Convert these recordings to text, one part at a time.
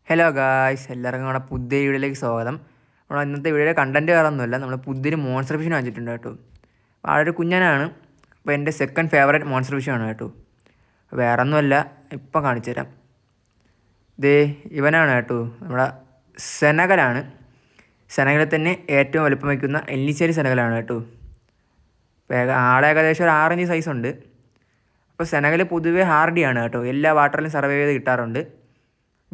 Hello guys, എല്ലാവർക്കും നമ്മുടെ പുതിയ വീഡിയോയിലേക്ക് സ്വാഗതം. നമ്മൾ ഇന്നത്തെ വീഡിയോയുടെ കണ്ടൻറ്റ് വേറെ ഒന്നുമില്ല, നമ്മൾ പുതിയൊരു മോൺസ്റ്റർ ഫിഷിനെ വാങ്ങിച്ചിട്ടുണ്ട് കേട്ടോ. അപ്പോൾ ആളൊരു കുഞ്ഞനാണ്. അപ്പോൾ എൻ്റെ സെക്കൻഡ് ഫേവറേറ്റ് മോൺസ്റ്റർ ഫിഷാണ് കേട്ടോ. വേറെ ഒന്നുമല്ല, ഇപ്പം കാണിച്ചു തരാം. ദേ ഇവനാണ് കേട്ടോ, നമ്മുടെ സെനഗലാണ്. സെനഗലിൽ തന്നെ ഏറ്റവും വലുപ്പം വയ്ക്കുന്ന എല്ലിശ്ശേരി സെനഗലാണ് കേട്ടോ. ആളെ ഏകദേശം ഒരു 6 ഇഞ്ച് സൈസ് ഉണ്ട്. അപ്പോൾ സെനഗൽ പൊതുവേ ഹാർഡിയാണ് കേട്ടോ, എല്ലാ വാട്ടറിലും സർവൈവ് ചെയ്ത് കിട്ടാറുണ്ട്.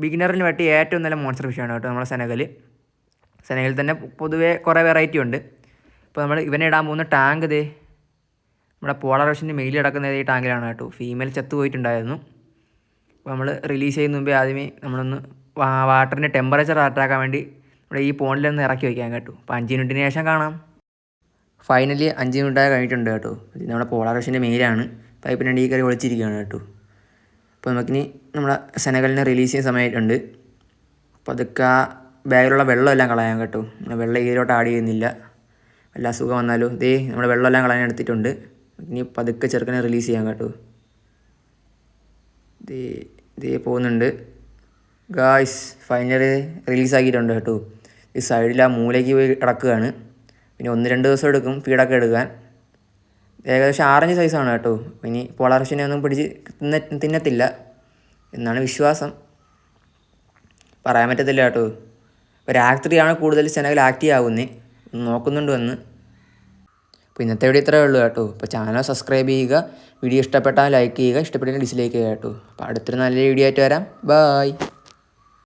ബിഗിനറിന് പറ്റിയ ഏറ്റവും നല്ല മോൺസ്റ്റർ ഫിഷാണ് കേട്ടോ നമ്മുടെ സെനഗലിൽ തന്നെ പൊതുവേ കുറേ വെറൈറ്റി ഉണ്ട്. ഇപ്പോൾ നമ്മൾ ഇവനെ ഇടാൻ പോകുന്ന ടാങ്ക് ഇതേ നമ്മുടെ പോളർ ഫിഷിൻ്റെ മെയിൽ കിടക്കുന്നത് ഈ ടാങ്കിലാണ് കേട്ടോ. ഫീമെയിൽ ചത്തു പോയിട്ടുണ്ടായിരുന്നു. അപ്പോൾ നമ്മൾ റിലീസ് ചെയ്യുന്ന മുമ്പേ ആദ്യമേ നമ്മളൊന്ന് വാട്ടറിൻ്റെ ടെമ്പറേച്ചർ അറ്റാക്കാൻ വേണ്ടി നമ്മുടെ ഈ പോണ്ടിലൊന്ന് ഇറക്കി വയ്ക്കാൻ കേട്ടോ. അപ്പോൾ 5 മിനിറ്റിന് ശേഷം കാണാം. ഫൈനലി 5 മിനിറ്റായി കഴിഞ്ഞിട്ടുണ്ട് കേട്ടോ. ഇത് നമ്മുടെ പോളർ ഫിഷിൻ്റെ മെയിലാണ്. പൈപ്പിൻ്റെ അടിയിൽ കയറി ഒളിച്ചിരിക്കുകയാണ് കേട്ടോ. അപ്പോൾ നമുക്കിനി നമ്മുടെ സെനഗലിനെ റിലീസ് ചെയ്യുന്ന സമയമായിട്ടുണ്ട്. അപ്പോൾ അതൊക്കെ ആ ബാഗിലുള്ള വെള്ളമെല്ലാം കളയാൻ കേട്ടോ. വെള്ളം ഇതിലോട്ട് ആഡ് ചെയ്യുന്നില്ല, വല്ല അസുഖം വന്നാലോ. ഇതേ നമ്മുടെ വെള്ളമെല്ലാം കളയാൻ എടുത്തിട്ടുണ്ട്. ഇനി പതുക്കെ ചെറുക്കനെ റിലീസ് ചെയ്യാൻ കേട്ടോ. ഇതേ പോകുന്നുണ്ട് ഗായ്സ്. ഫൈനലി റിലീസാക്കിയിട്ടുണ്ട് കേട്ടോ. ഈ സൈഡിൽ ആ മൂലയ്ക്ക് പോയി കിടക്കുകയാണ്. പിന്നെ 1-2 ദിവസം എടുക്കും ഫീഡൊക്കെ എടുക്കാൻ. ഏകദേശം 6 ഇഞ്ച് സൈസാണ് കേട്ടോ. ഇനി പോളാർ ഫിഷിനെ ഒന്നും പിടിച്ച് തിന്നത്തില്ല എന്നാണ് വിശ്വാസം. പറയാൻ പറ്റത്തില്ല കേട്ടോ. ഇപ്പോൾ രാത്രിയാണ് കൂടുതൽ സെനഗൽ ആക്റ്റീവ് ആകുന്നത്, നോക്കുന്നുണ്ട് വന്ന്. അപ്പോൾ ഇന്നത്തെ വീഡിയോ ഇത്രയേ ഉള്ളൂ കേട്ടോ. അപ്പോൾ ചാനൽ സബ്സ്ക്രൈബ് ചെയ്യുക, വീഡിയോ ഇഷ്ടപ്പെട്ടാൽ ലൈക്ക് ചെയ്യുക, ഇഷ്ടപ്പെട്ടാൽ ഡിസ്ലൈക്ക് ചെയ്യുക കേട്ടോ. അപ്പോൾ അടുത്തൊരു നല്ല വീഡിയോ ആയിട്ട് വരാം. ബൈ.